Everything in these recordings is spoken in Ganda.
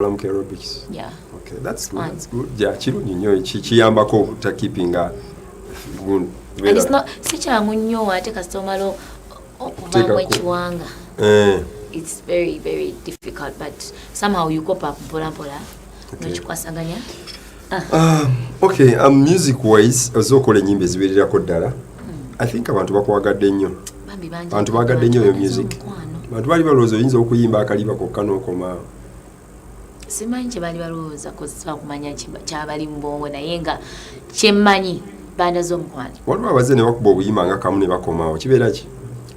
Lamke aerobics. Yeah. Okay, that's good. That's good. Yeah, kirungi nnyo kiyambako obutakeepinga and it's not sikyangu nnyo ate kasita omala okuvaamu ekiwanga. It's very, very difficult, but somehow you cope up mpola n'okikwasaganya. Okay, music wise ozookola ennyimba ezibeererako ddala. I think abantu bakwagadde nnyo. Abantu bagadde nnyo yo music. Abantu bali balowooza oyinza okuyimba akaliba kokka n'okoma. Simanyi kye bali balowooza kozesa okumanya kyabali mu bwongo naye nga kyemmanyi banda z'omukwano. Waliwo abaze ne bakuba obuyimba nga kamu ne bakomaawo kibeera ki?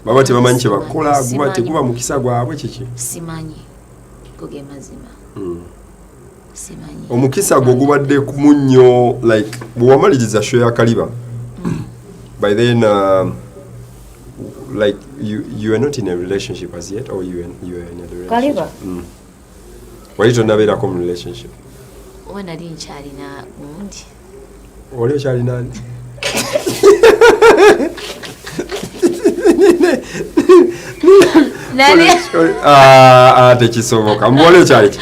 Baba tebamanyi kye bakola teguba mukisa gwabwe kiki? Simanyi goge mazima. Simanyi. Omukisa gwo gubadde munnyo like bw'owamaliriza show ya Kaliba. By then like you are not in a relationship as yet or you are in a relationship? Kaliba? Wali tonnabeerako mu relationship? Oba nali nkyalina gundi. Oli okyalina ani? Tekisoboka. Muwala okyali ki?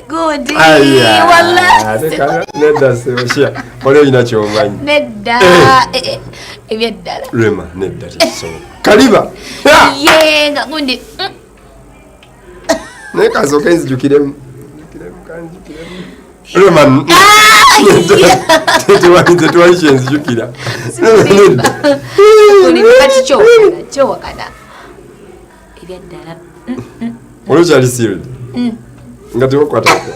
Gundi. Nedda sebasya. Oli olina ky'omanyi. Nedda. Ebyeddala. Rema, nedda tekisoboka. Kaliba! Yee nga gundi. Naye kasooka nzijukiremu. Rema, tetuwali kyenzijukira. Kati kyowakana. Ebyeddala. Oli okyali sealed? Nga tewakwatako.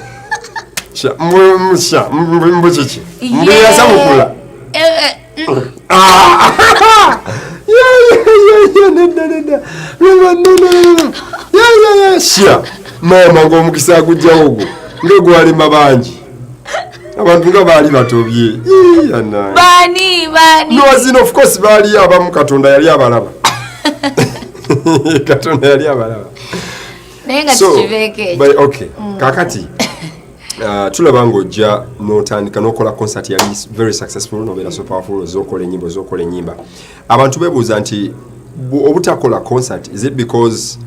Mbu kiki? Mbu yasamukula? Nedda. Sha maama ng'omukisa agujjawo ogwo ng'egwalema bangi. Abantu nga baali batobye. Bani. No, zino of course baali abamu Katonda yali abalaba. Katonda yali abalaba. Naye nga tukibeeke. Okay, kakati tulaba ng'ojja n'otandika n'okola concert yali very successful n'obeera so powerful z'okola ennyimba. Abantu beebuuza nti obutakola concert, is it because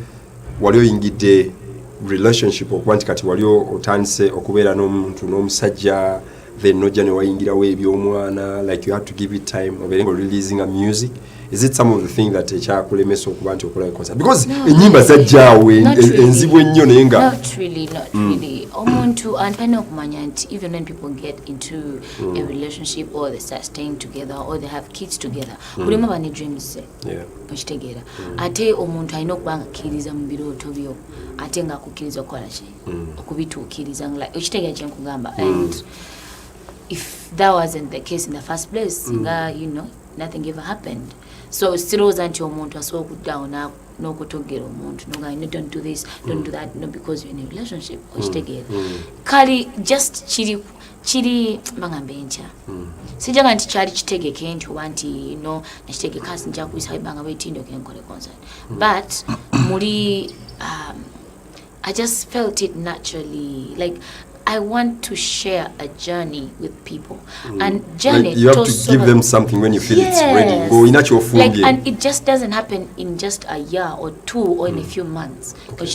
wali oyingidde relationship okuba nti kati wali otandise okubeera n'omuntu n'omusajja then nojja ne wayingirawo eby'omwana like you had to give it time obeere nga releasing a music? Is it some of the thing that ekyakulemesa okuba nti okola concert? Because ennyimba zajjaawo enzibu ennyo naye nga not really. Omuntu alina okumanya nti even when people get into a relationship or they start staying together or they have kids together, bulimu aba ne dreams ze. Okitegeera. Ate omuntu alina okuba nga akkiriza mu birooto byo ate nga akukkiriza okukola ki? Okubituukiriza like okitegeera kye nkugamba. And if that wasn't the case in the first place, nothing ever happened. So still nti omuntu asobola okuddawo n'okutogera omuntu no, don't do this, don't do that, no, because you're in a relationship. Okitegeera. Kali just kiri bangambe nkya. Sijaga nti kyali kitegeke nti oba nti nakitegeka sinja kuyisa ibanga bwetindo kenkole concert. But I just felt it naturally. Like I want to share a journey with people. And journey, like you have to give them something when you feel it's ready. Go in at your phone. Like, and it just doesn't happen in just a year or two or in a few months. I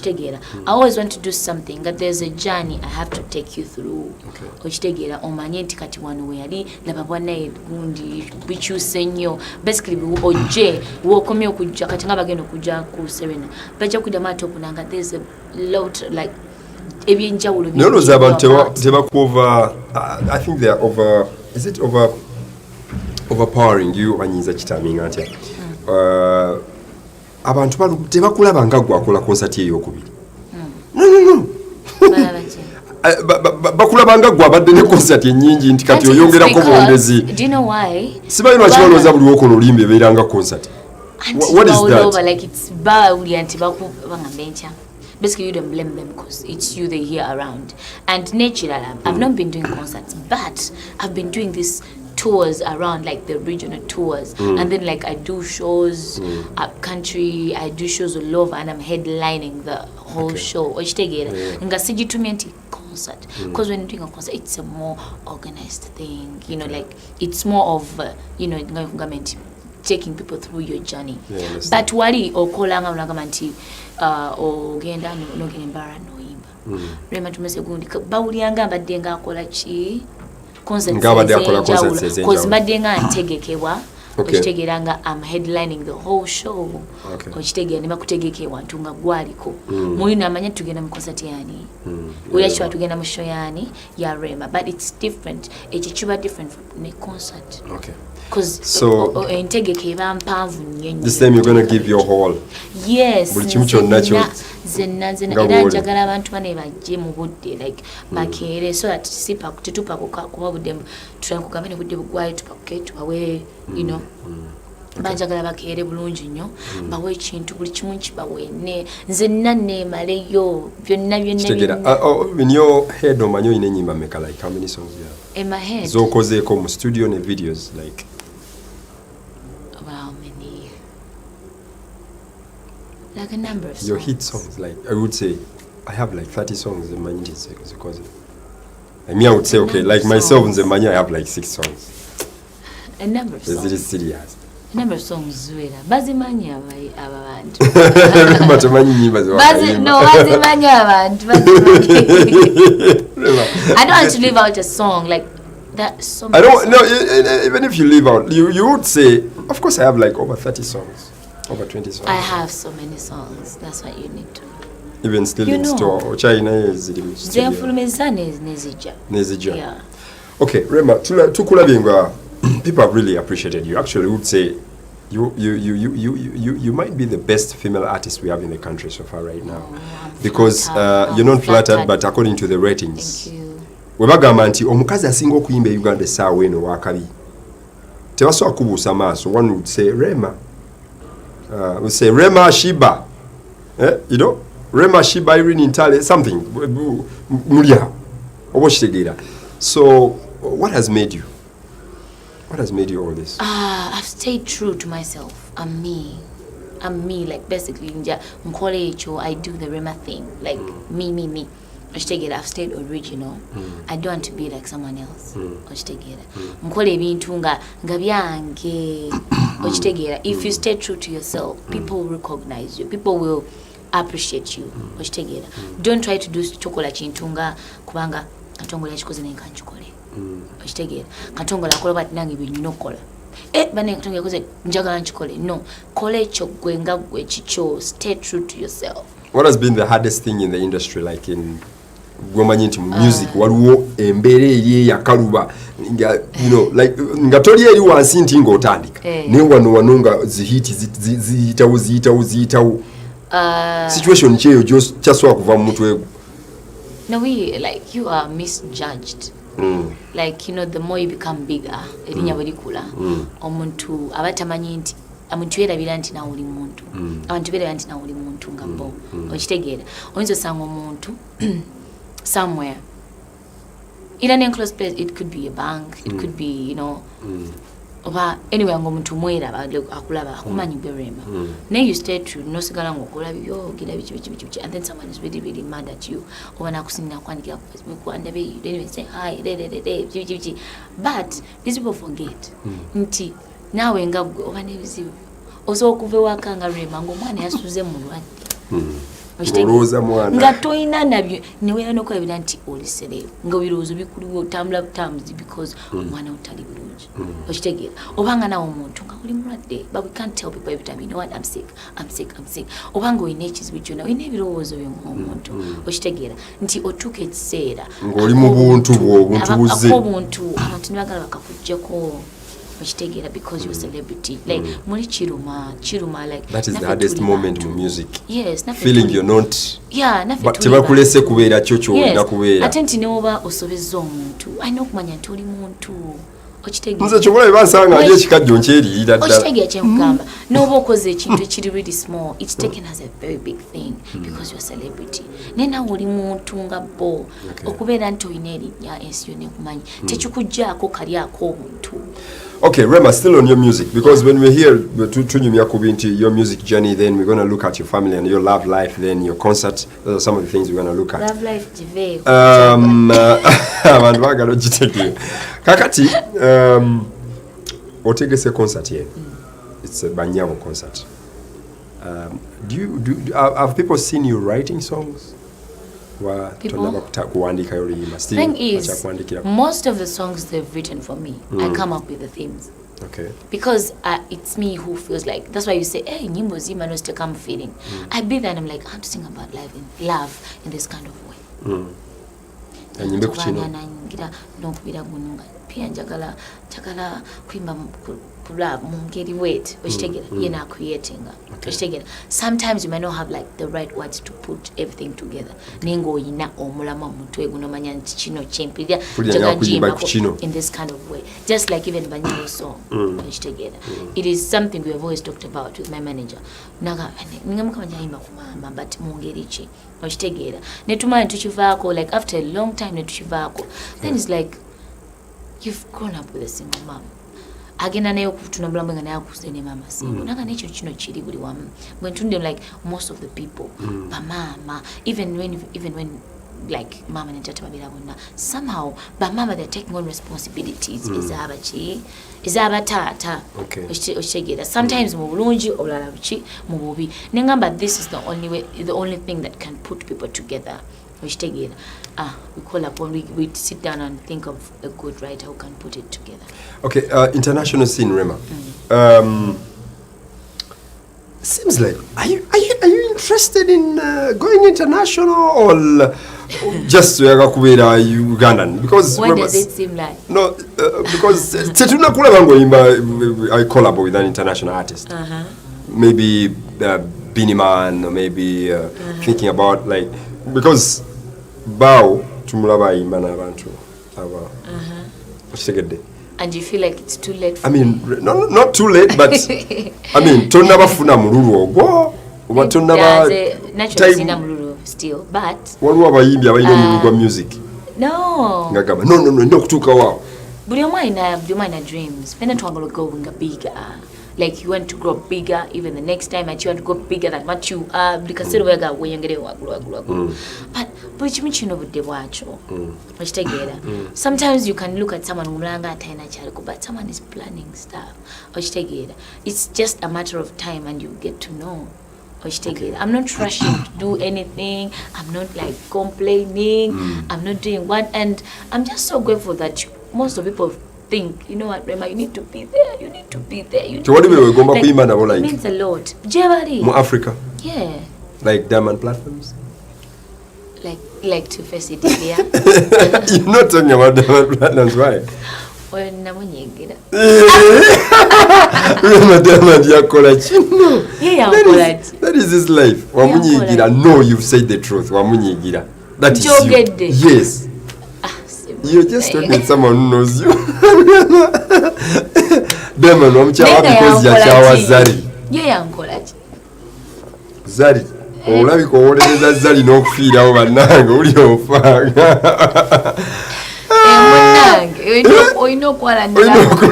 always want to do something that there's a journey I have to take you through. Ochitegera omanye nti kati wano we yali laba bwana gundi bikyuse nnyo. Basically oje wokomye okujja kati nga bagenda okujja ku Serena. Bajja kudda matop nanga there's a lot like ebyenjawulo no abantu tebakuova. I think they are over. Is it overpowering you anyiza kitaminga atya? Abantu tebakulaba nga gwakola concert ey'okubiri. No. Bakulaba nga gwabadde ne concert ennyingi nti kati oyongerako bwongezi. Do you know why? Sibayi lwaki balowooza buli wokola olimba ebeera nga concert. What is that? Like it's bawuli anti bakubangambe nkya. Basically, you don't blame them because it's you they hear around. And naturally, I've not been doing concerts, but I've been doing these tours around, like the regional tours. And then, like, I do shows up country, I do shows all over, and I'm headlining the whole show. Concert. Because when you're doing a concert, it's a more organized thing. Like, it's more of, government taking people through your journey. But wali okolanga unagamba nti ogenda nogenda embara noyimba. Rema tumese gundi bawulyanga mbadde nga akola ki concerts cause mbadde nga ntegekebwa okitegera nga I'm headlining the whole show okitegera ne bakutegekebwa ntunga gwaliko mulina amanya tugenda mu concert yani uyachiwa tugenda mu show yani ya Rema but it's different ekichuba different from the concert because so integeke bampanvu nnyo this time you're going to give your whole yes buli kimu kyonna kyo zenna era njagala abantu bane bajje mu budde like bakeere so that sipa kututupa kuba budde tunakugambe ne budde bugwayo tupakuke tubawe you know banjagala bakeere bulungi nnyo bawe ekintu buli kimu kibawene nzenna neemaleyo byonna in your head omanyi oyina ennyimba meka like how many songs you have in my head zokozeeko mu studio ne videos like like a number of songs. Your hit songs, like I would say, I have like 30 songs in my because I mean I would say okay, like myself in the mania I have like 6 songs. A number of songs. Is it serious? A number of songs zuela. Bazimanya abantu. Matamanyi nyimba zo. Bazimanya abantu. I don't want to leave out a song like that song. I don't no even if you leave out you would say of course I have like over 30 songs. Over 20 songs. I have so many songs. That's what you need to know. Even still in store. China is in studio. Nezija. Yeah. Okay, Rema, tukulabyenga people have really appreciated you. Actually, would say you might be the best female artist we have in the country so far right now. Because you're not flattered, but according to the ratings. Thank you. Webagamba nti omukazi asinga okuyimba Uganda essaawa eno wakabi. Tebasobola kubuusa maaso. One would say Rema. We say Rema Shiba, you know, Rema Shiba Irene Ntale, something. So, what has made you? What has made you all this? I've stayed true to myself. I'm me. Like basically, I do the Rema thing. Like me. I've stayed original. I don't want to be like someone else. If you stay true to yourself, people will recognize you. People will appreciate you. Don't try to do chokola chintunga kubanga katongola chikoze nenka nchukole. Katongola kola bat nangi binokola. Bane katongola koze njagala nchukole. No, kole chokwe nga gwe chicho. Stay true to yourself. What has been the hardest thing in the industry, like in gwamanyinti music waliwo embere eri yakaluba you know like ngatoli eri wansi nti ngotandika ne wano nga zihiti ziyitawo situation kyeyo kyaswa kuva mu mutwe. No, like you are misjudged. Like you know, the more you become bigger erinya balikula omuntu abatamanyi nti amuntu erabira nti na uli muntu abantu berabira nti na uli muntu ngabo okitegeera oyinza sanga omuntu somewhere in an enclosed place. It could be a bank, it could be, you know, oba anywhere ngomuntu mwera akulaba akumanyi berema. Now you stay true, no sigala ngokulaba yo gira bichi and then someone is really really mad at you. Oba nakusinga kwandika ku Facebook and you don't even say hi bichi. But these people forget. Nti nawe nga oba nebizibu ozo okuve wakanga Rema ngomwana yasuze mu lwadde. Nga toyina nabyo niwe nokwebira nti olisereyo nga birozo bikuliwo tambula butamuzi because omwana utali bulungi okitegeera obanga nawo omuntu nga oli mulwadde but we can't tell people every time you know what I'm sick obanga oyina ekizibu kyonna oyina ebirowoozo by'omuntu okitegeera nti otuuka ekiseera ng'oli mu buntu bw'obuntu abantu nibagala bakakuggyako because you're a celebrity. Like muli chiruma like that is the hardest moment in music. Yes, feeling you're not. Yeah, but tebakulese kubeera chocho na kubeera. Atenti ne oba osobezza omuntu. Ayina okumanya nti oli muntu. Nze chokola ebansanga ali ekikajjo nkyeri ddala. Okitegeera kyemugamba. N'oba okoze ekintu ekiri really small, it's taken as a very big thing because you're a celebrity. Nena oli muntu nga bo. Okubeera nti oyina erinnya ensi yonna ekumanyi. Tekikuggyako kali ak'obuntu. Okay, Rema, still on your music, because when we're here to into your music journey, then we're going to look at your family and your love life, then your concert. Those are some of the things we're going to look at. Love life, Jive. Kakati, otegese concert here. It's a Banyabo concert. Have people seen you writing songs? Thing is, most of the songs they've written for me, I come up with the themes. Okay. Because it's me who feels like, that's why you say, hey, nyimbo zima no still come feeling. I be there and I'm like, I have to sing about love in this kind of way. And nyimbo kuchino. Pia njagala kuimba kula mungeri wait yena creating sometimes you might not have like the right words to put everything together ningo ina omulama mutwe gunomanya nchino chempira in this kind of way, just like even Banyago song it is something we have always talked about with my manager naga ningamukabanja imba kumamba but mungeri chi ochitegera netumanya tuchivako like after a long time netuchivako then it's like you've grown up with a single mom. Agenda nayo kutunambula mwenga nayo kusene mama single. Nanga necho chino chiri buli wamu. When tunde like most of the people, ba mama, even when like mama and tata babira bonna, somehow ba mama they're taking on responsibilities. Izaba tata. Okay. Sometimes mu bulungi olala buchi mu bubi. Nengamba this is the only thing that can put people together. We call upon, we sit down and think of a good writer who can put it together. Okay, international scene, Rema. Seems like, are you interested in going international or just Ugandan? Because why does it seem like? No, because I collab with an international artist. Maybe Biniman, or maybe thinking about like, because Bao tumulaba imba n'abantu aba okitegedde. And you feel like it's too late for not too late, but I mean tonnabafuna mululu ogwo oba tonnaba naturally mululu still, but waliwo abayimbi abalina omululu gwa music ngagamba no okutuuka waawo buli omu alina dreams fena twagala going bigger. Like you want to grow bigger, even the next time that you want to go bigger than what you are, because but sometimes you can look at someone but someone is planning stuff. It's just a matter of time and you get to know. I'm not rushing to do anything. I'm not like complaining. I'm not doing one, and I'm just so grateful that most of people think, you know what, Rema, you need to be there. You need to be there. So what do you mean? Like, it means a lot. Jebari. More Africa. Yeah. Like diamond platforms. Like to face it here. You're not talking about diamond platforms, right? Well, namunyigira. Rema diamond yakola chino. Yeah, that is his life. Wamunyigira. No, you've said the truth. Wamunyigira. That is you. Yes. You're just talking to someone who knows you. Demon, wamchawa because ya chawa Zari. Yeah, ankola. Zari. Olabiko oleleza Zari n'okufiira awo bannange oli ofanga. Munange, oyina okwalanirako.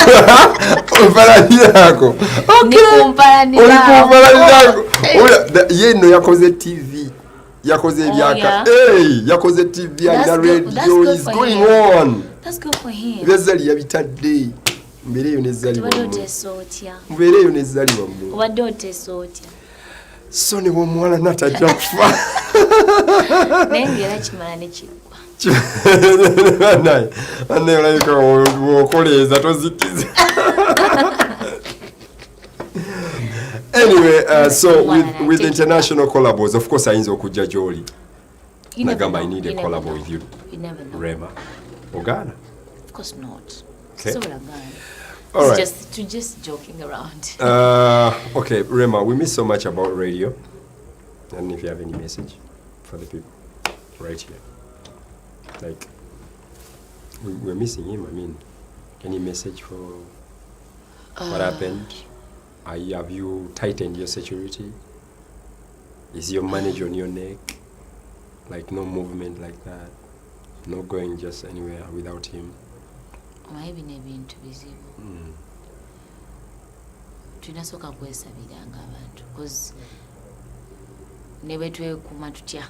Opalanirako. Nikumpalanirako. Ye no yakoze TV. Yakoze ebyaka. Yakoze TV and radio is going on. That's good for him. Bezali yabitadde. Mbereyo ne Zali. Mbereyo ne Zali wamu. Obadde otesotya. So ne omwana natajja kufa. Nengera kimala ne kigwa. Anne olabika okoleeza tozikiza. Anyway, so with international collabos, of course, I need okujja gy'oli. Nagamba, I need a collab with you. You never know. Rema. Ghana? Of course not. Okay. So Ghana. All right. Just joking around. Okay, Rema, we miss so much about radio. And if you have any message for the people right here. Like, we're missing him. I mean, any message for what happened? Have you tightened your security? Is your manager on your neck? Like no movement like that? No going just anywhere without him? Maybe nebintu bizibu. Tunasoka kwesabiranga abantu because nebetwe kumatutya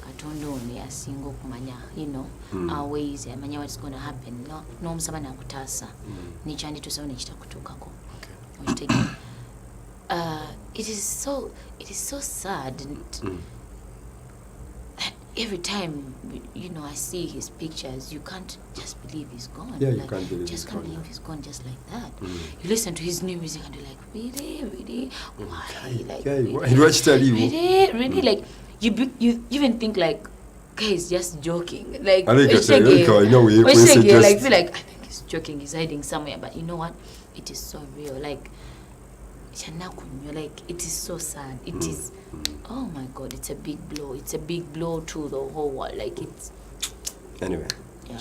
Katonda ono asinga okumanya, you know, our ways, amanya what's going to happen. No musaba nakutaasa nikyandi tusaba nekitakutuukako. It is so sad, and every time, you know, I see his pictures, you can't just believe he's gone. Yeah, you like, can't believe just he's can't gone. believe he's gone just like that. Mm. You listen to his new music and you're like, really? Why? Like, really? Like, you even think like, okay, he's just joking. Like, I think just like, feel like, I think he's joking, he's hiding somewhere. But you know what? It is so real. Like, it is so sad. It is, oh my God, it's a big blow. It's a big blow to the whole world. Like, it's... Anyway. Yeah.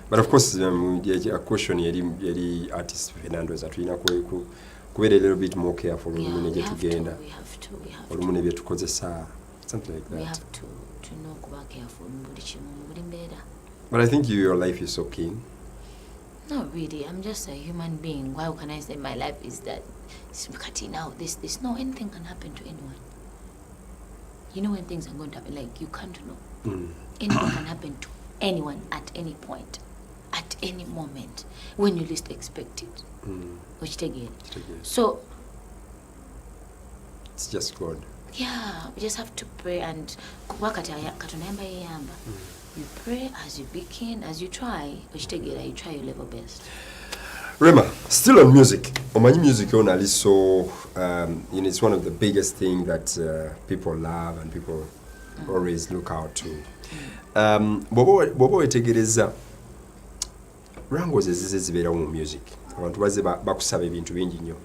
But of course, a question yeri artist Fernando is that we a little bit more careful when we get together. We have to. Something like that. We have to know kuba careful. But I think your life is so keen. Not really. I'm just a human being. Why can I say my life is that it's cutting out this? No, anything can happen to anyone. You know when things are going to happen, like you can't know. Anything can happen to anyone at any point, at any moment, when you least expect it. Which again. So it's just God. Yeah, we just have to pray and you pray as you begin, as you try, which you try your level best. Rema, still on music. Omanyi music only so it's one of the biggest things that people love and people always look out to. Bobo wetegereza rangozi ezizibeera mu music. Abantu bazze bakusaba ebintu bingi nnyo.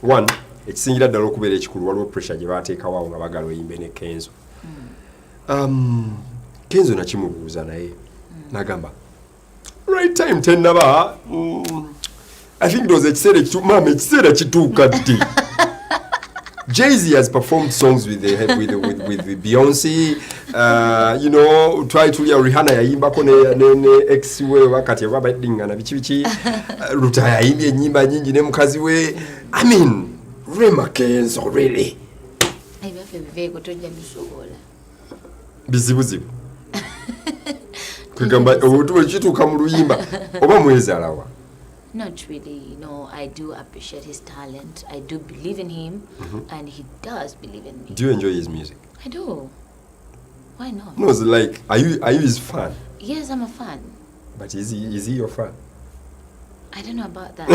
One, ekisingira ddala okubeera ekikulu waliwo pressure gye baateekawo nga bagala oyimbe ne Kenzo. Kenzo nakimubuuza naye nagamba right time tennaba I think those ekiseera kituuka ddi. Jay-Z has performed songs with Beyonce. You know, try to Rihanna yayimbako ne ex we wakati babadingana bichi Ruta yayimbye nyimba nyingi ne mukazi we. I mean, Rema Kenzo really. Bizibuzibu. Kugamba obutuwe kituuka mu luyimba oba mwezi alawa. Not really. No, I do appreciate his talent. I do believe in him, and he does believe in me. Do you enjoy his music? I do. Why not? No, it's like, are you his fan? Yes, I'm a fan. But is he your fan? I don't know about that.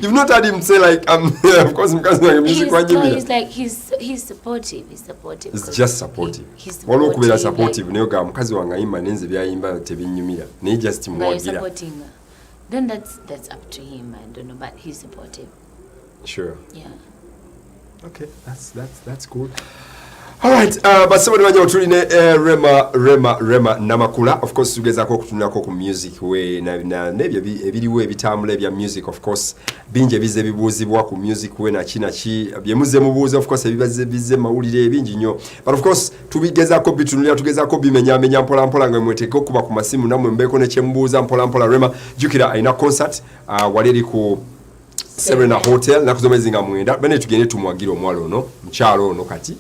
You've not heard him say like, of course, because music. He's like he's supportive. He's supportive. He's just supportive. He's supportive. Waliwo supportive. Naye ga mukazi wange ayimba nenze byayimba tebinyumira. Naye just mwagira. Then that's up to him. I don't know, but he's supportive. Sure. Yeah. Okay, that's cool. All right, but somebody wanyo tuline Rema Namakula. Of course, tugezako okutunako ku music we na nebyo ebiriwo ebitambula ebya music. Of course, binje bize bibuuzibwa ku music we na ki byemuze mubuuza. Of course, ebibaze bize mawulire ebingi nnyo. But of course, tubigezako bitunulira tugezako bimenya mpola nga mweteko kuba ku masimu namwe mbeko ne kyembuuza mpola Rema jukira aina concert waliri ku Serena Hotel na kuzomezi nga mwenda bene tugende tumwagira omwalo ono mkyalo ono kati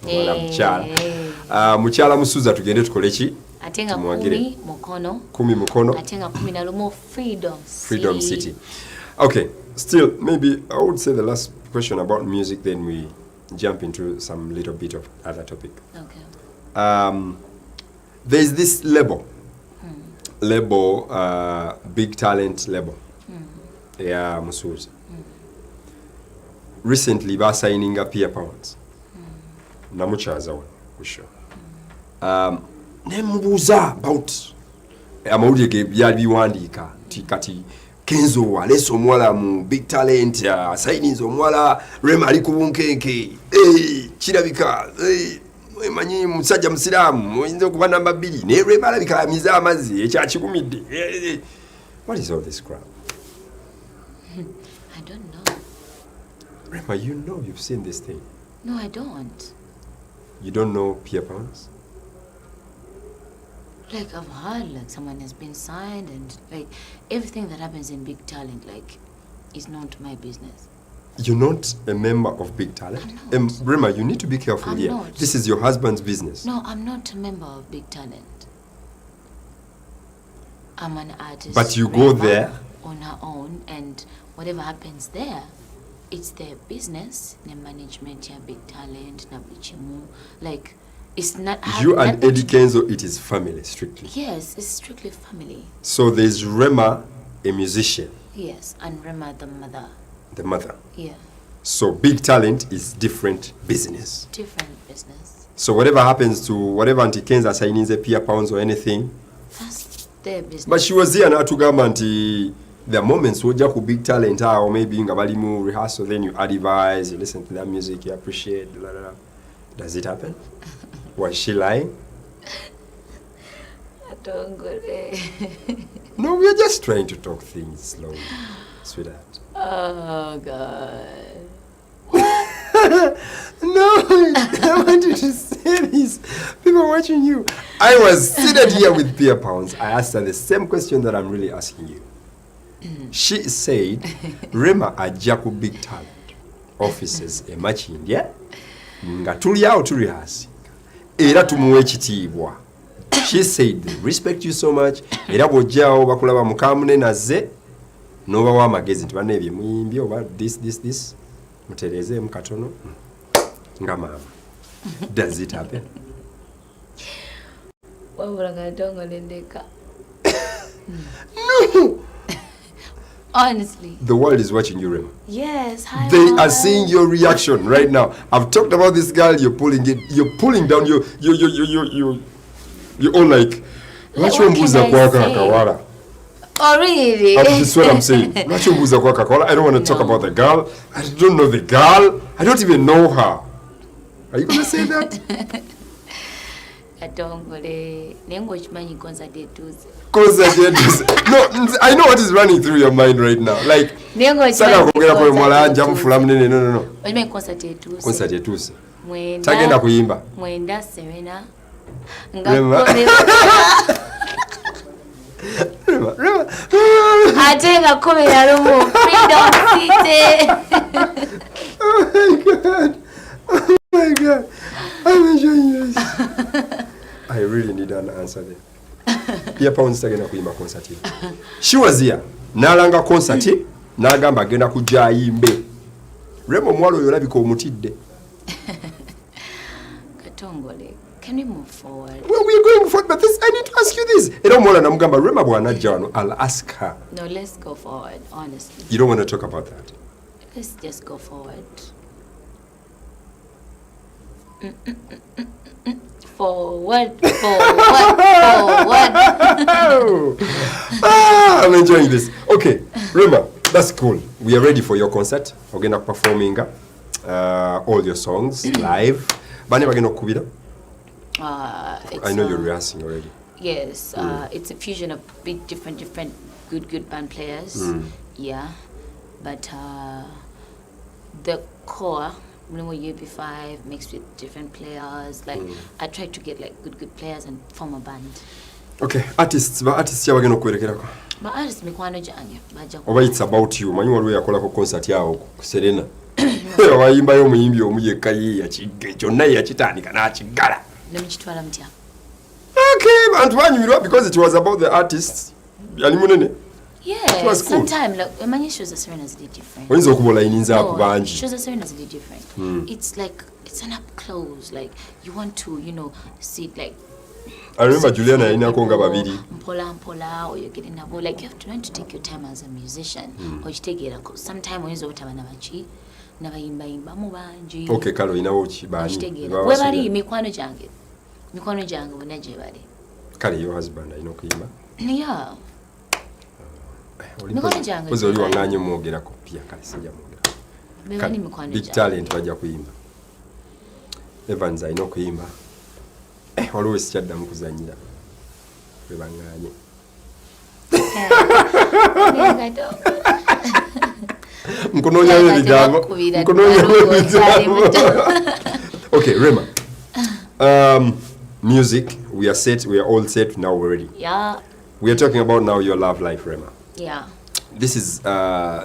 wala mkyala mkyala musuza tugende tukole ki atenga 10 mukono atenga 11 Freedom City. Okay, still maybe I would say the last question about music, then we jump into some little bit of other topic. Okay. There's this label Big Talent label. Yeah, Musuza. Recently, by signing up Pierre Pounds. Namuchaza one, for sure. Nemubuza about amawulire byalibiwandiika kati Kenzo aleso omwala mu Big Talent signinze omwala Rema ali ku bunkenke kirabika emanyi musajja musiraamu oyinza okuba namba 2 ne Rema alabika amiza amazzi ekyakigumidde. What is all this crap? I don't know. Rema, you know you've seen this thing. No, I don't. You don't know Pierre Pounds? Like, I've heard, like, someone has been signed and, like, everything that happens in Big Talent, like, is not my business. You're not a member of Big Talent? I'm not. Rema, you need to be careful I'm here. not. This is your husband's business. No, I'm not a member of Big Talent. I'm an artist. But you go there? On her own, and whatever happens there, it's their business. The management, yeah, Big Talent, Nablichimu. Like, It's not You having and nothing Eddie to do- Kenzo, it is family, strictly. Yes, it's strictly family. So there's Rema, a musician, Yes, and Rema the mother. the mother. Yeah, So Big Talent is different business. different business. So whatever happens to whatever Auntie Kenza signing the Pia Pounds or anything, That's their business. but she was here now to come and there are moments where you Big Talent or maybe in Gabalimu rehearsal, then you advise, you listen to that music, you appreciate, blah, blah, blah. Does it happen? Was she lying? I don't go there. No, we're just trying to talk things slowly, sweetheart. Oh God. No, I wanted to say this. People are watching you. I was seated here with Pia Pounds. I asked her the same question that I'm really asking you. She said, Rema ajja ku Big Talent offices e Makindye nga tuli awo tulihasi era tumuwa ekitiibwa. She said, they respect you so much era bw'ojjaawo bakulaba mukamunene azze n'obawa amagezi nti banne ebyo muyimbye oba this mutereezeemu katono nga maama. Does it happen? Wabula nga ntongole ndeka. No! Honestly. The world is watching you, Rema. Yes. Hi. They world. are seeing your reaction right now. I've talked about this girl, you're pulling down, you're all like, What can I say? Kakawala. Oh really? That's what I'm saying. I don't want to talk about the girl. I don't know the girl. I don't even know her. Are you going to say that? Katongole. Nengo chimanyi concert etuze. No, I know what is running through your mind right now. Like, Nengo saka kugera kwa mwalanja mufula munene. No. Ochimanyi concert etuze. Concert etuze. Mwenda. Tagenda kuyimba. Mwenda Serena. Rema. Rema. Ate nga komera lumu. Freedom City. Oh my God. I'm enjoying this. I really need an answer there. Pia Pounds tagenda kuyimba concert ye. She was here. Nalanga concert ye. Nagamba agenda kujja ayimbe. Rema omwalo oyo olabika omutidde. Katongole. Can we move forward? Well, we're going forward, but I need to ask you this. Era omwala namugamba Rema bw'anajja wano, I'll ask her. No, let's go forward, honestly. You don't want to talk about that? Let's just go forward. Forward. I'm enjoying this. Okay, Rema, that's cool. We are ready for your concert. Ogenda performing all your songs live. Bane bagenda okubira? I know you're rehearsing already. Yes, it's a fusion of big different good band players. Yeah, but the core, UB5 mixed with different players. Like I tried to get like good players and form a band. Okay, artists yabagenda okwerekerako. But artists mikwano jange baja. Oba it's about you. Manyi waliwo yakolako concert yawo ku Serena. Wayimbayo omuyimbi omu yekka ye kyonna yakitandika n'akigala. Nemukitwala mutya. Okay, bantu banyumirwa because it was about the artists. Yali munene. Yeah, was cool. sometimes like many shows are Serena's did different. Oyinza okuba olayiniza ku bangi. Shows are Serena's did different. It's like it's an up close. Like you want to, see it like. I remember Juliana yalinako nga babiri. Mpola, or you're getting a like you have to learn to take your time as a musician. Or you take it sometime oyinza obutaba nabachi. Nabayimba mu bangi. Okay, kale oyinawo kibaani. Webali mikwano jange. Mikwano jange bonna gye bali. Kale your husband alina okuyimba. Yeah. Mikwano jange. Pozi oli wanganye mwogerako pia kale sijja mwogerako. Bebani mikwano jange. Big Talent bajja kuyimba. Evans alina okuyimba. Waliwo sikyaddamu kuzanyira. Bwe banganye. Nkunoonya ebigambo. Okay, Rema. Music, we are set, we are all set, now we're ready. Yeah. We are talking about now your love life, Rema. Yeah. This is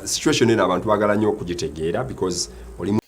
situation in abantu bagala nnyo okugitegeera because oli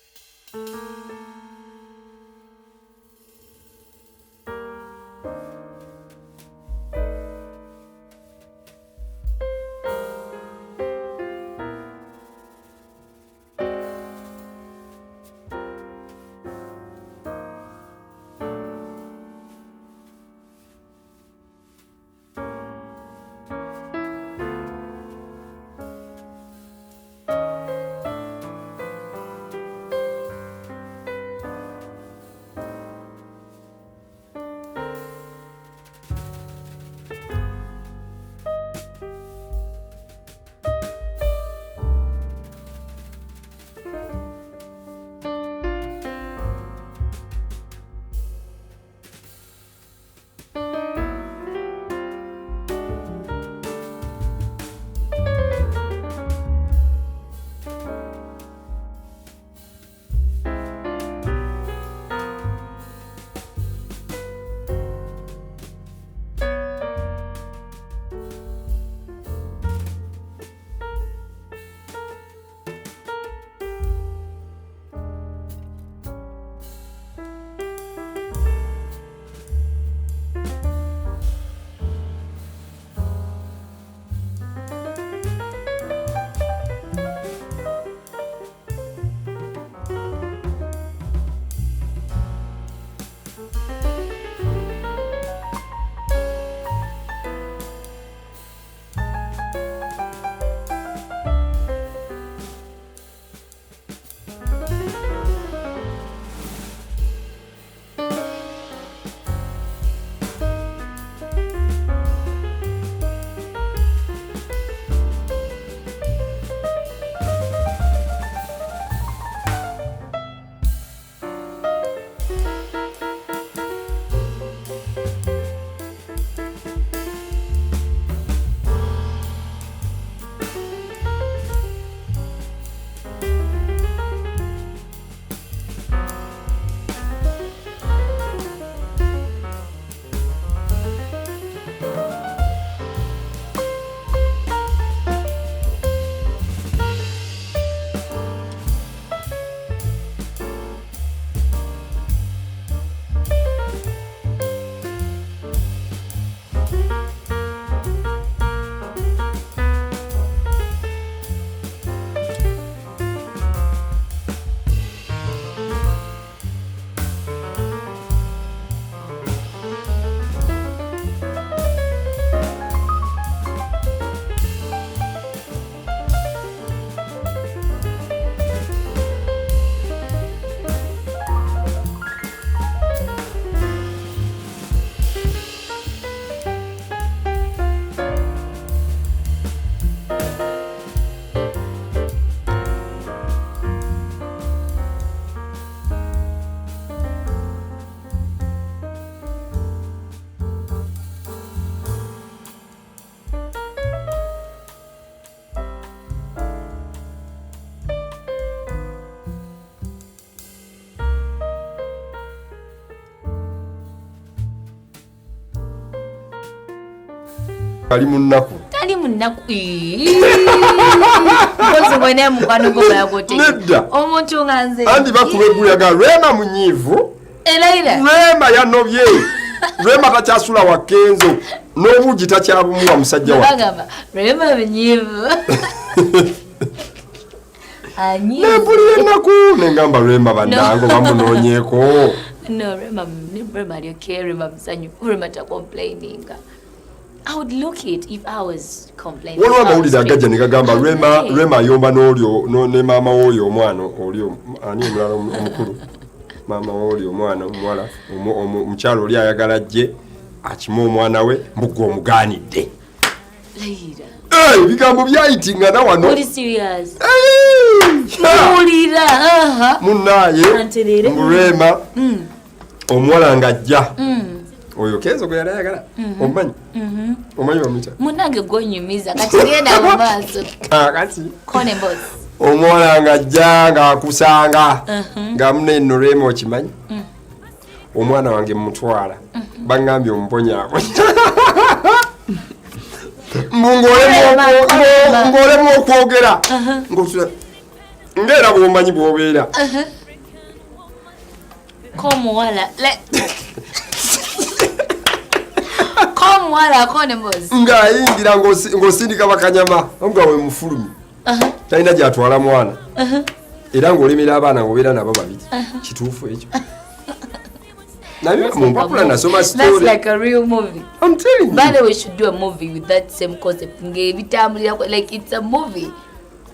Ali munnaku. Tali munnaku. Mpozi mwene mukwano gwo yakote. Nedda. Omuntu nganze. Andi bakubegulaga Rema munyivu. Elaira. Rema yanobye. Rema takyasula wa Kenzo. N'obugi takyabumuwa musajja wa. Bagamba Rema munyivu. Anyi. Nebuli naku nengamba Rema bandango bamunoonyeko. No, Rema okay, Rema msanyu, Rema ta complaining. I would look it if I was complaining. Waliwo amawulire agajja ne gagamba Rema ayomba n'olyo ne maama w'oyo omwana olyo ani omulala omukulu. Maama w'olyo omwana omuwala omukyalo oli ayagala ajje akima omwana we mbugwa omugaanidde. Later. Ebigambo byayitingana wano. What is serious? Mulira. Munnaye. Rema. Omuwala ng'ajja. Oyo Kenzo gwe yali ayagala. Omanyi? Omanyi bamuyita? Munnange gw'onyumiza kati genda mu maaso. Kati. Kone boss. Omuwala ng'ajja ng'akusanga. Nga munne nno Rema okimanyi? Omwana wange mutwala. Bangambye omuponyaapo. Ng'olemu okwogera. Ng'era bw'omanyi bw'obeera. Komuwala. Komuwala kone boss. Ng'ayingira ng'osindika bakanyama. Nga we mufulumi. Talina gy'atwala mwana. Era ng'olemera abaana ng'obeera nabo babiri. Kituufu ekyo. That's like a real movie. I'm telling you. By the way, we should do a movie with that same concept. Like it's a movie.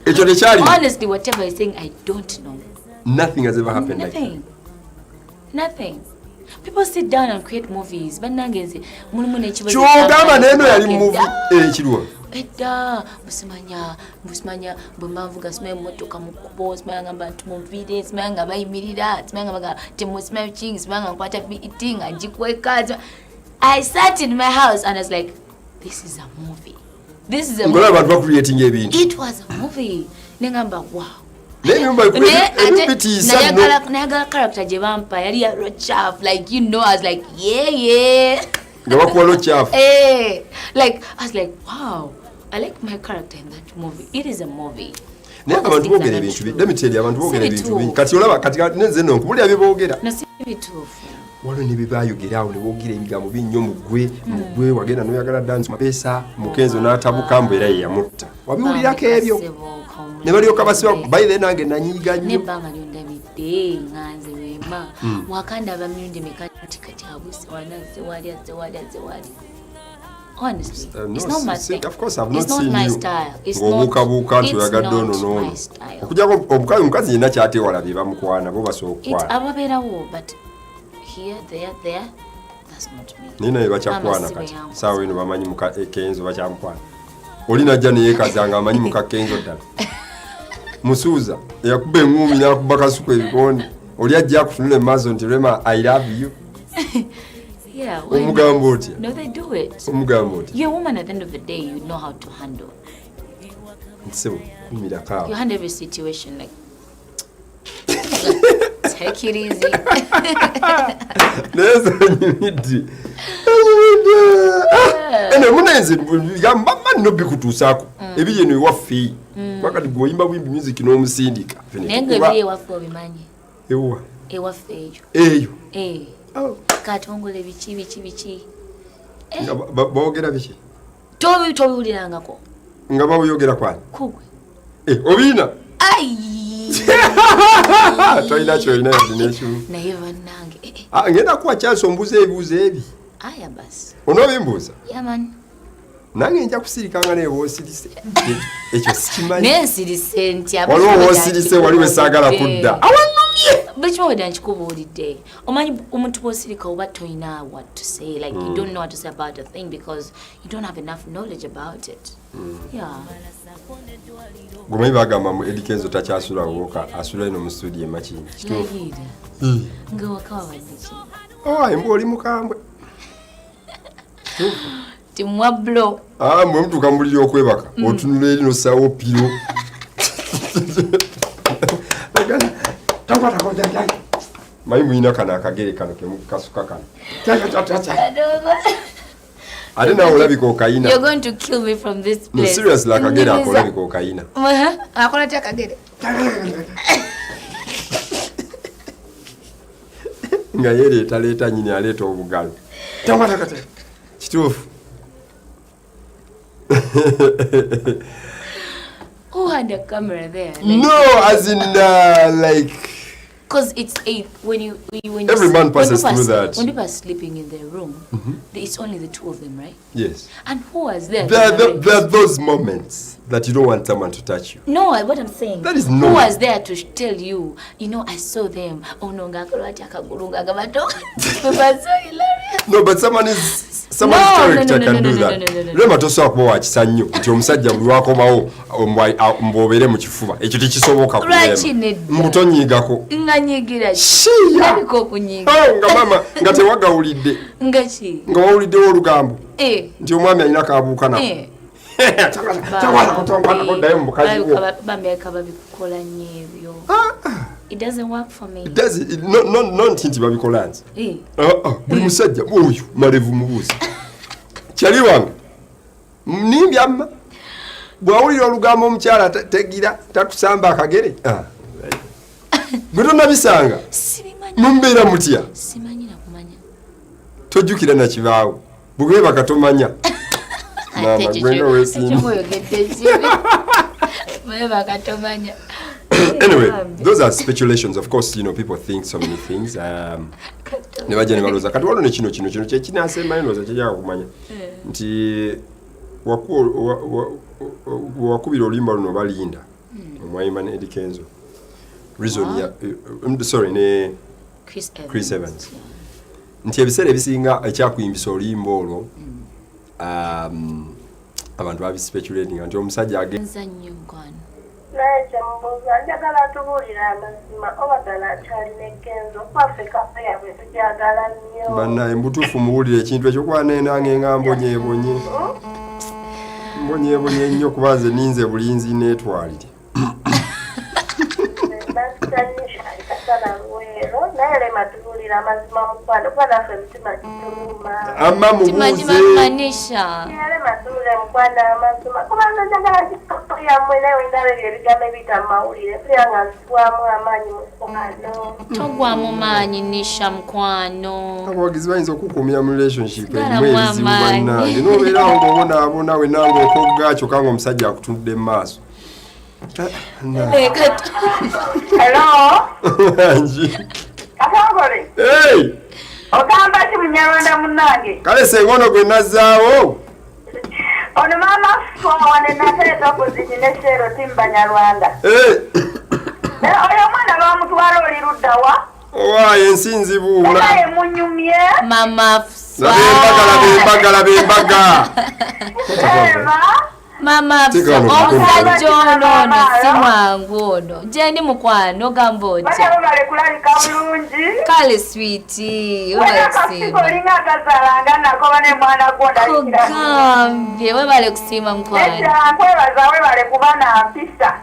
Honestly, whatever you're saying, I don't know. Nothing has ever happened. Nothing. Nothing. People sit down and create movies. But nangezi, Chogama neno yali movie. Chirwa. Eda, musimanya, bumbavuga smeye motoka mukubo, smeye ngamba tumuvide, smeye ngamba imirira, smeye ngamba temusmeye ching, smeye ngamba kwata eating, ajikweka. I sat in my house and I was like, this is a movie. This is a movie. It was a movie. Nengamba, wow. Nayagala character jebampa yali ya rochaf, like you know, I was like yeah like I was like wow, I like my character in that movie. It is a movie. Let me tell you, abantu bogera ebintu kati olaba kati nenze no nkubulya bibogera nasibitufu walo ne bibayogera awo ne bogira ebigambo binnyo mugwe wagenda noyagala dance mapesa mukenzo n'atabuka mbera yamutta wabiwulirako ebyo ne balyoka basiba by the nange nanyiga nnyo nebanga lyondabidde nganze wema wakanda bamyundi mekati kati abuse wanaze honestly it's not my style. Of course I've not seen you it's not my style. Okujja omukazi yina kyate walabi bamukwana bo basokwana it's ababerawo but here there that's not me. Nina ebachakwana kati sawa eno bamanyi muka Kenzo bachamukwana olina jja ne yekazanga amanyi muka Kenzo ddala musuuza yakubba engumi nakubaka suku ebikondi oli ajja kutunula emazo nti Rema I love you. Yeah, umugambo otya? No, they do it. Umugambo otya? You're a woman at the end of the day, you know how to handle. Nsebo kumira kawa. You handle every situation like take it easy. Neza nyimidi. Ene munenze yamba no bikutusako. Ebiye no wafi. Wakati goyimba bwimbi music no musindika. Nenge biye wafi obimanyi. Ewa. Ewafi eyo. Oh. Katongole bichi. Boogera biki? Tobi ulirangako. Nga bawuyogera kwani? Kugwe. Obina. Ai. Toyina choyina destination. Na hiva nange. Ngenda kuwa chance ombuze ebibuze ebi. Aya basi. Onobimbuza? Yeah man. Nange nja kusirikanga ne wosirise. Ekyo sikimanyi. Nensirise nti waliwo wosirise waliwe saagala kudda. Awanumye. But what did you Omanyi umuntu bosirika oba toyina what to say, like you don't know what to say about a thing because you don't have enough knowledge about it. Yeah. Gomanyi bagamba mu Kenzo takyasula woka asula ino mu studio e Makini. Nga wakawa wadiki. Embo oli mukambwe. Timwa blow. Mwe mtu kambulira okwebaka. Otunula erino sawo piro. Mayi mwina kana akagere kano kemu kasuka kano. ate nawe olabika okayina. You're going to kill me from this place. No, seriously, Akagere akolabika okayina. Akola tya Akagere? Nga yereeta nyini aleeta obugalo. Kituufu. Who had a camera there? No, as in like. Because it's when every man passes through that. When people are sleeping in their room, it's only the two of them, right? Yes. And who was there? There are those moments that you don't want someone to touch you. No, what I'm saying. That is who no. was there to tell you? You know, I saw them. Oh no, no, but someone's character can do that. Rema tosobola kuba wa kisa nnyo nti omusajja buli lwakomawo mbobeere mu kifuba ekyo tekisoboka mutonyiigako nganyigira nabiko okunyiga nga mama nga tewagawulidde nga wawuliddewo olugambo nti omwami alina kabuuka nako ddayo mu bukazi bwo bameka babikola nnyo ebyo. It doesn't work for me. It does. Nti babikola nti buli musajja oyo malevu mubuuzi kyali wange nimbi amma bwawulira olugambo omukyala tegira takusamba akagere gwe tonnabisanga mumbeera mutya simanyi nakumanya tojjukira nakibaawo bugwe bakatomanya mama gwenga wesimba bakatomanya. Anyway, those are speculations. Of course, you know, people think so many things. Nebaje nebaloza kati wano ne kino kye kinasema eno za kya kumanya nti wakubira olimba luno balinda omwayimana Eddie Kenzo reason ya sorry ne Chris Evans nti ebiseera ebisinga ekyakuyimbisa olimba olwo abantu babispeculating nti omusajja agenza nnyo nkwano naye mbuza njagala tubuulira amazima obagala akyali n'ekkenzo kwafrika yabwe tujagala nnyo bannaye mbutuufu muwulire ekintu ekyo kuba nenange nga mbonyeebonye nnyo kuba nze ninze bulinzi neetwalire kasana lwero naye lema tubuulira amazima mukwano kuba naffe emitima gituluma amma mubuuze lema tubuulire mukwano amazima kubanga njagala yammwe naye ndaba ebigambo ebiyita mu mawulire fulanga nsibwamu amaanyi mukwano togwamu maanyi nisha mukwano abawagizi bayinza okukuumira mu relationship erimu ebizibu bannange n'obeera ng'obonaabona we nange okoggaakyo kanga omusajja akutudde mu maaso. Hello? Anji. Akangole? Hey! Ogamba ki munyarwanda munnange? Kale sengono gwe nazzaawo. Ono mama wane nateeka kuzinyine sero timbanyarwanda. Oyo mwana bamutwala oli ludda wa? Owaaye ensinzibuula. Naye munyumye. Mama Labe embaga. Mama omusajja ono si mwangu ono gyendi mukwano gamba otya bale kulabika bulungi kale switi olinga akazalanga nako bane mwana gwondakugambye webale kusiima mukwano nkwebaza webale kuba nampisa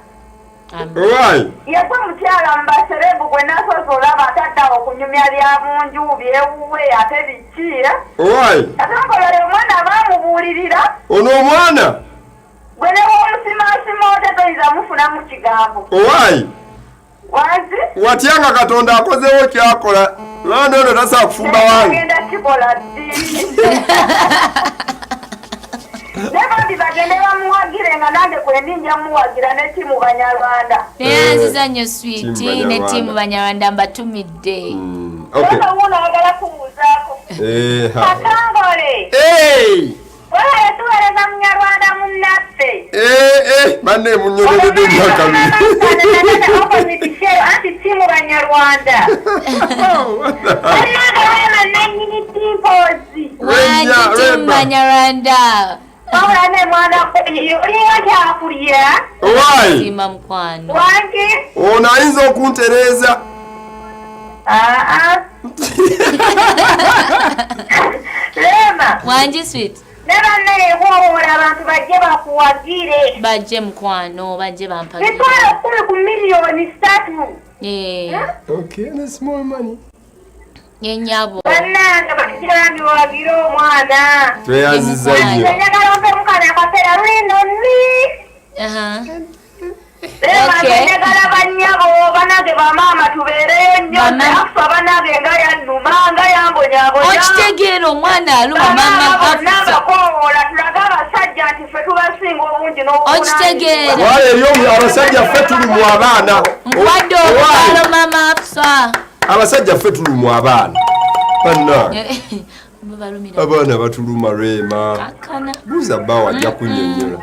yegwe mukyala mubaserebu gwe nasoza olaba ataddawo okunyumya bya munju byewuwe ate biki atangolole omwana bamubuulirira ono omwana gwene w'olusimasima otatoyiza mufuna mu kigambo owaayi wazi watyanga katonda akozewo kyakola lwanda ono tasaa kufumba wange agenda kikola ddi nebandi bagende bamuwagire nga nange kwendinja muwagira ne timu banyarwanda neyanziza nnyo switi ne timu banyarwanda mbatumidde wuno agala kubuuzaako akangole wala tuweereza munyarwanda munnaffe banne munyoleredde nyakalubisero anti timu banyarwanda alinagalema nanyini timpozi wangi timu banyarwanda wabula ne mwana olinga kyakulya siima mukwano wangi ono ayinza okuntereeza lema wangi switi ne banne bwowola abantu bajje bakuwagire bajje mukwano bajje bampagire mitwalo 10 ku miliyoni 3 Okay, that's small money. Nyenyabo. Bannange bakirani wagira omwana. Tweyaziza nnyo. Njagala ompe mukana akaseera lulindo nni. Njagala bannyabo banage bamaama tubeereyo nnyo. Afa banage nga yannuma nga yambonyabonya. Okitegeera omwana aluma mama Hafsa. N'abakoola tulaga abasajja nti ffe tubasinga obungi n'obuvunaanyizibwa. Okitegeera. Wale eriyo abasajja ffe tuli mu abaana. Wadde olwalo mama Hafsa. Abasajja ffe tuli mu abaana. Bannange. Babalumira. Abaana batuluma Rema. Kakana. Buuza bba wajja kunnyonnyola.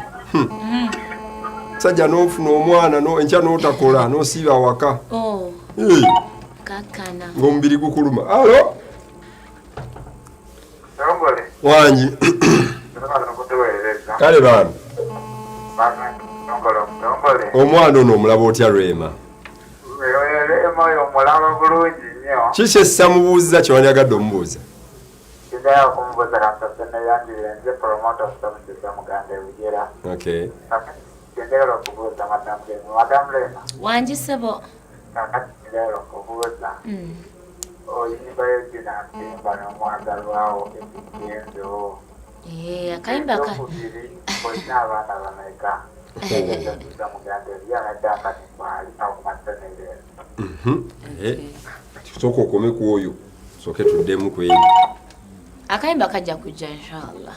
Sajja n'ofuna omwana enkya n'otakola n'osiiba waka. Oh. Kakana. Ng'omubiri gukuluma. Alo? Nongole. Wangi. Kale bana. Nongole. Omwana ono omulaba otya Rema? Rema oyo omulaba bulungi nnyo. Kiki essamubuuziza kyewandiyagadde omubuuza? Kidaya okumubuuza kansasene yanjire nze promoter services Muganda Ebugera. Okay. Kidaya okubuuza Madam Rema. Wangi sebo. Kakati kidaya okubuuza. Oyimbayo gina ntimba n'omwagalwawo ekigenzo. Akayimba ka. Olina abaana bameka. Muganda Ebugera naddanga timbaali n'okumaseneera. Sooka okome ku oyo. Sooke tuddemu ku eri. Akayimba kajja kujja inshallah.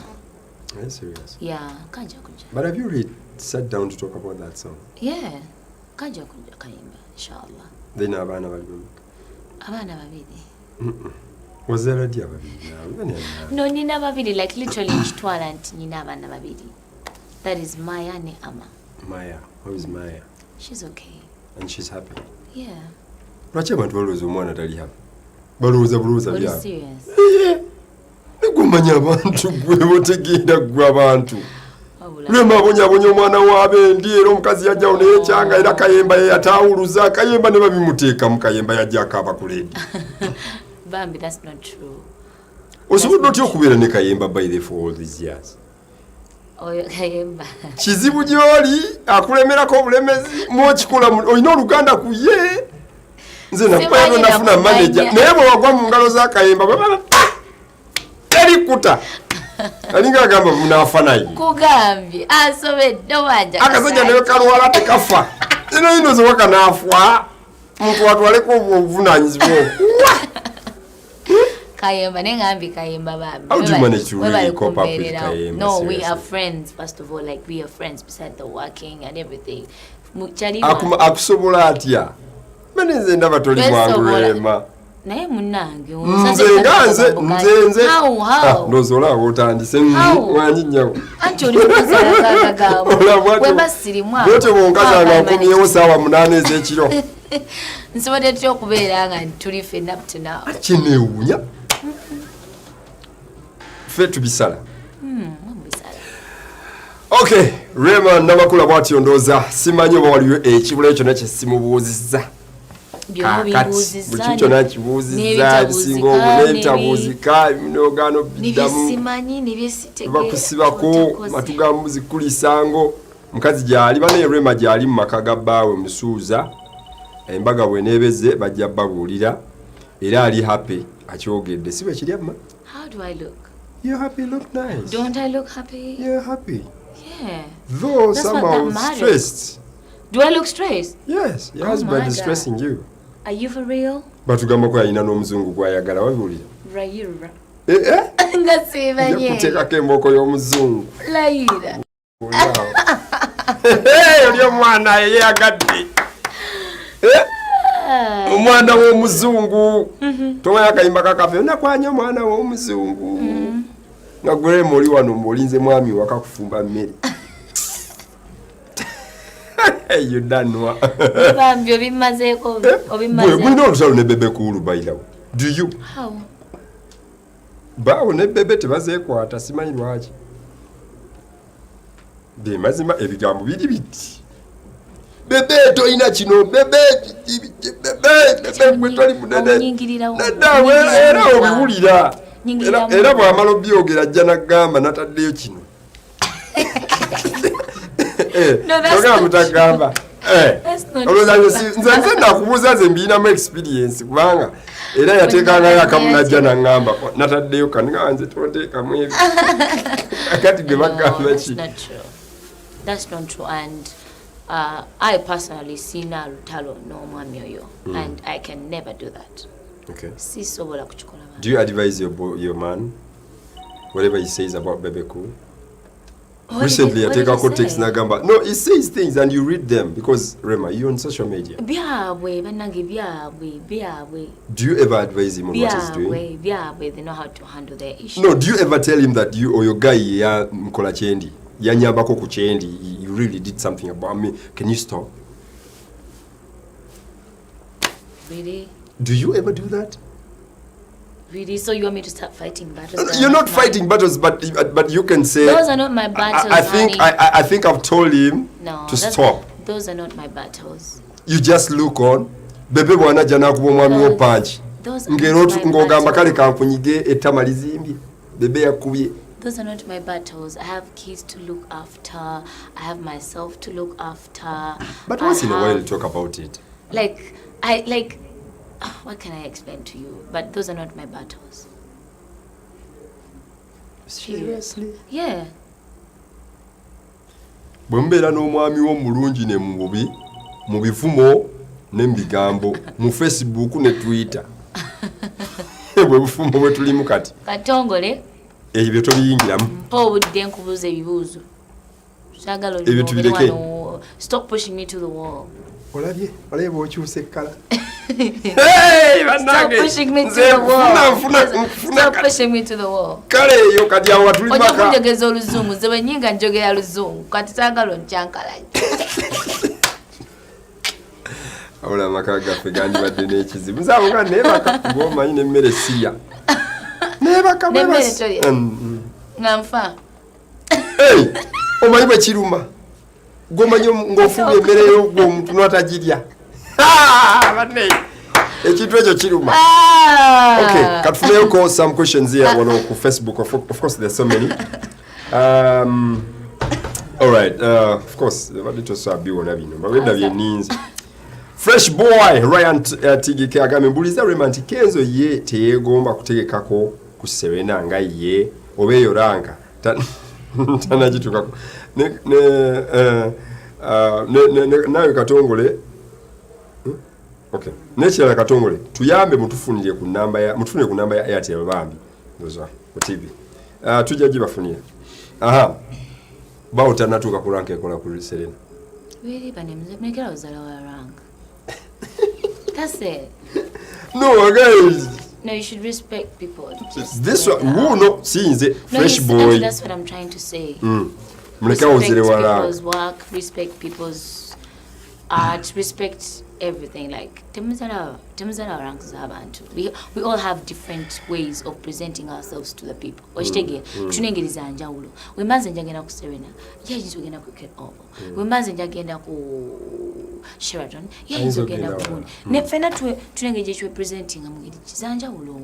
Are you serious? Yeah, kajja kujja. But have you really sat down to talk about that song? Yeah, kajja kujja kayimba inshallah. Then abaana bali Abaana babiri. wazala ddi ababiri? No, nina babiri, like literally nkitwala nti nina abaana babiri. That is Maya ne Ama. Maya. How is Maya? She's okay. And she's happy? Yeah. Lwaki abantu balowooza omwana tali happy? Balowooza bulowooza Are you byabwe. serious? Negumanya abantu gwe botegeera gwe abantu. Lwema abonyabonya omwana w'abendi era omukazi yajjawo neyekyanga era Kayemba ye yataawuluza. Kayemba ne babimuteekamu Kayemba yajjako abakuledi. Bambi, that's not true. Osobola otya okubeera ne Kayemba by the for all these years? Oyo Kayemba. Kizibu gy'oli akulemerako obulemezi mwokikola olina oluganda ku ye. Nze nakubayano nafuna manager naye bwe wagwa mu ngalo za Kayemba terikuta. Alinga agamba munaafa naye. Kugambye asobedde wanja. Akasajja naye kalwala tekafa. Ino zo wakanaafa. Muntu watwaleko obuvunaanyizibwa. Kayemba nengambi Kayemba bambi. How do you manage to really cope up with Kayemba? No, we seriously? are friends first of all, like we are friends beside the working and everything. Akusobola atya? Mene nze ndaba toli mwangu Rema. Naye munnange nze ndozola wotandise mwanyi nnyawo. Anti oli mukuzala gagabo. Weba sirimwa. Bwetyo bwonkazanga nkomyewo saawa 8 ez'ekiro. Nsobodde tutya okubeera nga tuli ffenna up to now. Kineewuunya. Ffe tubisala. Okay, Rema Namakula bw'atyo ndooza simanyi oba waliyo ekibula ekyo nakye simubuuzizza. Buli kyonna kibuuzizza ebisinga obunebitabuuzika ebinogaano biddamu bakusibako matugamuzi kulisango mukazi gyali banaye Rema gyali mu maka ga bbaawe Musuuza embaga bweneebeze bajja babuulira era ali happy akyogedde si bwe kiri amma. How do I look? You're happy, look nice. Don't I look happy? You're happy. Yeah. Though That's somehow what that stressed. Do I look stressed? Yes, your Oh husband my is God. stressing you. Are you for real? Batugamba ko yalina n'omuzungu gwayagala wabiwulira. Rayura. Nja Nga sebanye. kuteekako embooko y'omuzungu. Layira. Oli omwana yeyagadde. Omwana w'omuzungu. Tomanya akayimba kakafe nakwanya omwana w'omuzungu. Nga gwe oli wano m'olinze mwami waka kufumba mmere. You done what? Bambi obimazeeko Gwe mulina olusalo ne bebe kuulu bayilawo. Do you? How? Baawo ne bebe tebazeekwata simanyi lwaki. Bye mazima ebigambo biri biti. Bebe toyina kino bebe gwe toli munene. Naddawe era obiwulira. Era bw'amala obyogera ajja n'agamba nataddeyo kino. Togamba mutagamba. nze nakubuuza nze mbirinamu experience kubanga era yateekangayo akamu najja naŋŋamba nataddeyo kanigaa nze toteekamu ebyo akati ge bagamba ki. That's not true. And I personally see na lutalo n'omwami oyo and I can never do that. Okay. Sisobola kuchikola. Do you advise your man whatever he says about Bebe Cool? Recently, I take a text nagamba. No, he says things and you read them because Rema, you're on social media. Do you ever advise him on what he's doing? They know how to handle their issues. No, do you ever tell him that you or your guy ya mkola chendi, ya nyabako kuchendi, you really did something about me? Can you stop? Really? Do you ever do that? Really? So you want me to start fighting battles? You're not fighting battles, but you can say. Those are not my battles. I think I've told him to stop. Those are not my battles. You just look on. Bebe bwana jana kubo mwami wo punch. Ngero ngogamba kale kampunyige etama lizimbye. Bebe yakubye. Those are not my battles. I have kids to look after. I have myself to look after. But once in a while you talk about it. What can I explain to you? But those are not my battles. Seriously? Yeah. Bwembera n'omwami wo mulungi ne mubi mu bifumo n'embigambo mu Facebook ne Twitter. Bwe bufumo bwe tulimu kati. Katongole. Ebyo tobiyingiramu. Po budde nkubuuza ebibuuzo. Sagalo ebyo tubireke. Stop pushing me to the wall. Olabye okyuse ekkala. Stop pushing me to the wall. Stop pushing me to the wall. Kale eyo kati awo tulimaka. Oja kunjogeza oluzungu nze bwennyinga njogera luzungu kati saagala nkyankalanye. Awula amaka gaffe gandibadde n'ekizibu. Nzaawo nga neebaka ng'omanyi n'emmere siya. Neebaka bwebasi. Nga nfa. Omanyi bwe kiruma. Gomanyi ng'ofuga emmere y'omuntu n'atagirya. Banne ekintu ekyo kiruma. Okay, katufuneyeko some questions here wano ku Facebook. Of course there's so many. All right, of course badde tosobola biwona bino babedda byenninzi. Fresh boy Ryan Tigike agambye mbuliza Rema nti Kenzo ye teyeegomba kutegekako ku Serena nga ye obeeyo ranka tanagituukako nawe Katongole. Okay. Nekirala Katongole tuyambe mutufunire ku namba ya Airtel bambi ndoza ku TV. Tujja gibafunira. Aha. Bawo tanatuuka ku rank ekola ku Serena. Really banemze mekera ozala wa rank. That's it. No, guys. No, you should respect people. This one, who no, since fresh boy. That's what I'm trying to say. Respect people's work, respect people's art, respect everything. Like temuzala ranks zabantu. We all have different ways of presenting ourselves to the people. Oshitege tunengeriza njawulo. Wemaze njagenda ku Serena, yajizo genda ku Ken Over. Wemaze njagenda ku Sheraton, yajizo genda ku Moon. Ne fena tunengeje chwe presenting amugiri kizanjawulo.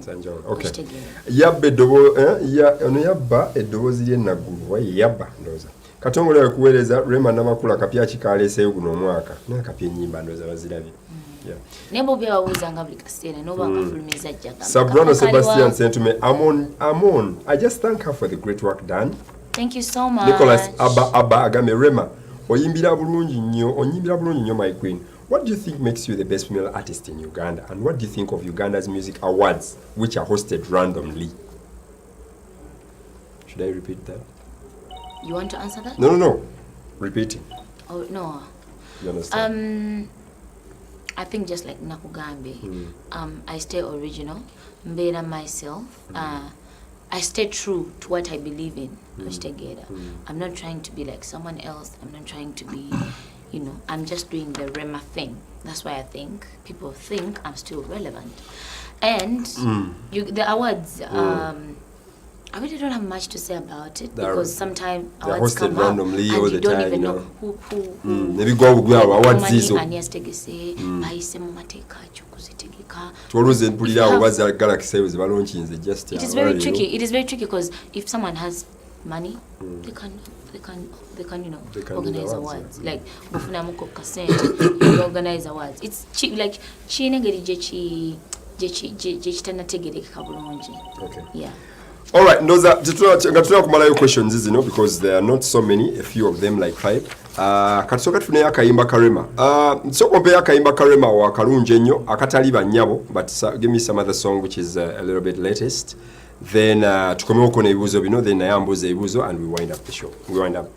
Okay. Yabbe dobo ono yabba eddobozi lye naggulu wa yabba ndoza. Katongole yakuweereza Rema n'amakula kapya kikaleeseyo guno omwaka n'akapya ennyimba ndoza bazirabye. Nebo byababuuza nga buli kaseera n'oba nkafulumiza jjaga. Sabrina Sebastian Sentume, Amon, I just thank her for the great work done. Thank you so much. Nicholas Abba agame Rema, oyimbira bulungi nnyo my queen. What do you think makes you the best female artist in Uganda? And what do you think of Uganda's music awards, which are hosted randomly? Should I repeat that? You want to answer that? No. Repeating. Oh, no. You understand? I think just like Nakugambi, I stay original, mbera myself. I stay true to what I believe in. I'm not trying to be like someone else. I'm not trying to be, I'm just doing the Rema thing. That's why I think people think I'm still relevant. And the awards, I really don't have much to say about it because sometimes awards come up randomly and all you the don't time, even know who maybe go awards zizo bayise mu mateeka kuzitegeka. Twaluze mpulira abo bazagala kisayo zibalonkinze just It is very tricky. It is very tricky because if someone has money, they can organize organize awards. Like bufuna muko kasente, you organize awards. It's cheap, like chinengeri je chitanategereka bulungi. Okay. Yeah. All right, ndoza tunataka kumalayo questions zino because there are not so many, a few of them like 5. Katusoka tufune akayimba karema. So compare akayimba karema wa kalunje nnyo akatali bannyabo, but give me some other song which is a little bit latest. Then tukomeko ne ebibuzo bino, then nayambuza ebibuzo and we wind up the show. We wind up